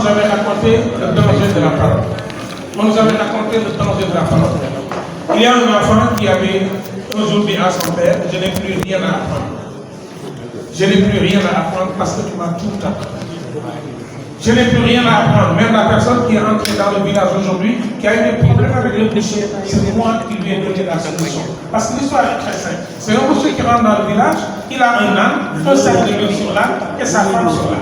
nous avait raconté le danger de la parole. On nous avait raconté le danger de la parole. Il y a un enfant qui avait un jour dit à son père, je n'ai plus rien à apprendre. Je n'ai plus rien à apprendre parce que tu m'as tout appris. Je n'ai plus rien à apprendre. Même la personne qui est entrée dans le village aujourd'hui, qui a eu des problèmes avec le boucher, c'est moi qui lui ai donné la solution. Parce que l'histoire est très simple. C'est un boucher qui rentre dans le village, il a un âne, un sac de l'huile sur l'âne et sa femme sur l'âne.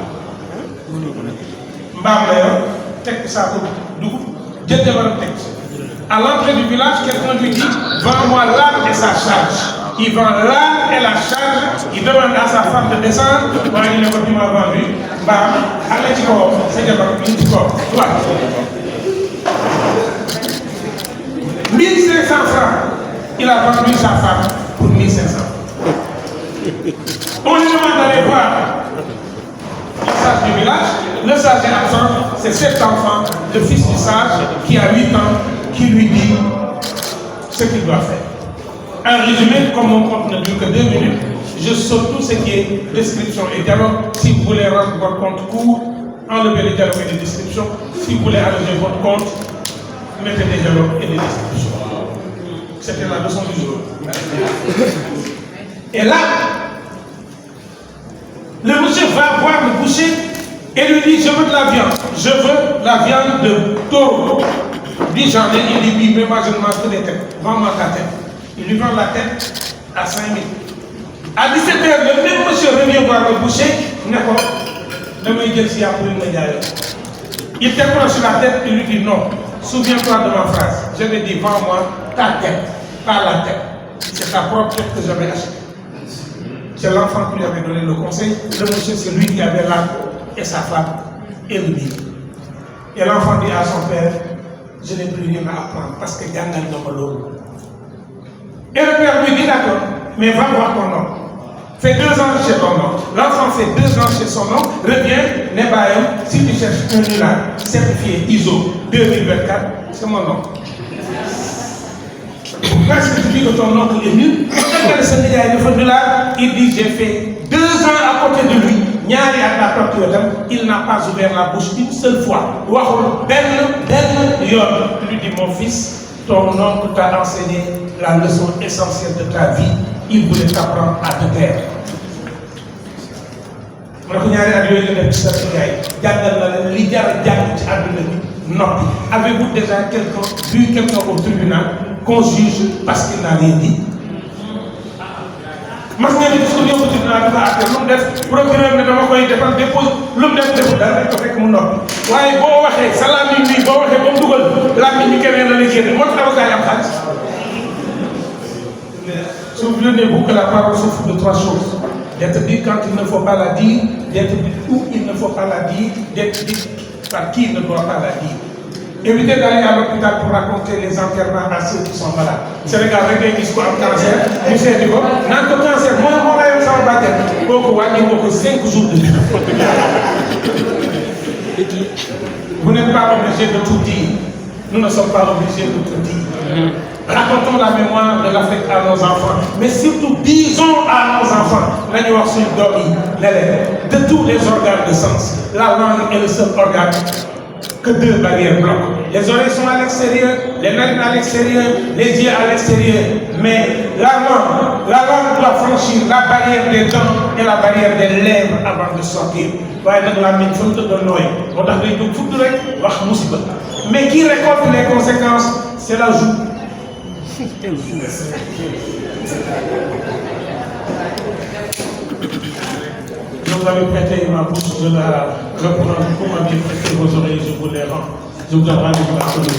À l'entrée du village, quelqu'un lui dit, vends-moi l'âne et sa charge. Il vend l'âne et la charge, il demande à sa femme de descendre, moi il est venu m'a vendu, allez du corps, c'est du corps, 1500 francs, il a vendu sa femme pour 1500. On lui demande d'aller voir le sage du village, le sage est absent, c'est cet enfant, le fils du sage, qui a 8 ans, qui lui dit ce qu'il doit faire. En résumé, comme mon compte ne dure que 2 minutes, je saute tout ce qui est description et dialogue. Si vous voulez rendre votre compte court, enlevez les dialogues et les descriptions. Si vous voulez alléger votre compte, mettez des dialogues et des descriptions. C'était la leçon du jour. Et là, le monsieur va voir le boucher et lui dit, je veux de la viande. Je veux la viande de taureau. Il dit, j'en ai. Il dit, oui, mais moi je ne mange que des têtes. Vends-moi ta tête. Il lui vend la tête à 5 000. À 17h, le même monsieur revient voir le boucher, il t'approche sur la tête, il lui dit non, souviens-toi de ma phrase. Je lui ai dit, vends-moi ta tête, pas la tête. C'est ta propre tête que j'avais achetée. C'est l'enfant qui lui avait donné le conseil. Le monsieur, c'est lui qui avait l'âme et sa femme et le livre. Et l'enfant dit à son père, je n'ai plus rien à apprendre parce que Gangal n'a pas l'eau. Et le père lui dit d'accord, mais va voir ton oncle. Fais 2 ans chez ton oncle. L'enfant fait 2 ans chez son oncle, revient, Nebaïm, si tu cherches un nulard certifié ISO 2024, c'est mon oncle. Pourquoi est-ce que tu dis que ton oncle est nul? Il dit j'ai fait 2 ans à côté de lui. Il n'a pas ouvert la bouche une seule fois. Il lui dit mon fils, ton oncle t'a enseigné la leçon essentielle de ta vie. Il voulait t'apprendre à te taire. Avez-vous déjà vu quelqu'un au tribunal qu'on juge parce qu'il n'a rien dit? Mas ngeen gis ko ñëw tribunal dafa àtte lu mu def procureur ne dama koy defal dépose lu mu def deful dara dañ ko fekk mu noppi waaye boo waxee sa làmmiñ bi boo waxee ba mu dugal làmmiñ bi keneen la lay génne moo tax avocat yi am xaalis. Souvenez-vous que la parole souffre de 3 choses. D'être dit quand il ne faut pas la dire, d'être dit où il ne faut pas la dire, d'être dit par qui il ne doit pas la dire. Évitez d'aller à l'hôpital pour raconter les enterrements à ceux qui sont malades. Sénégal, regardez qui a un cancer, vous savez quoi? Dans le cancer, moi, je vais me battre. Beaucoup, 5 jours de vie. Vous n'êtes pas obligé de tout dire. Nous ne sommes pas obligés de tout dire. Racontons la mémoire de l'Afrique à nos enfants. Mais surtout, disons à nos enfants, de tous les organes de sens, la langue est le seul organe que 2 barrières bloquent. Les oreilles sont à l'extérieur, les narines à l'extérieur, les yeux à l'extérieur. Mais la langue doit franchir la barrière des dents et la barrière des lèvres avant de sortir. Mais qui récolte les conséquences, c'est la joue. Vous avez prêté ma bouche, je la reprends. Vous m'avez prêté vos oreilles, je vous les rends. Je vous donne rendez-vous à tous les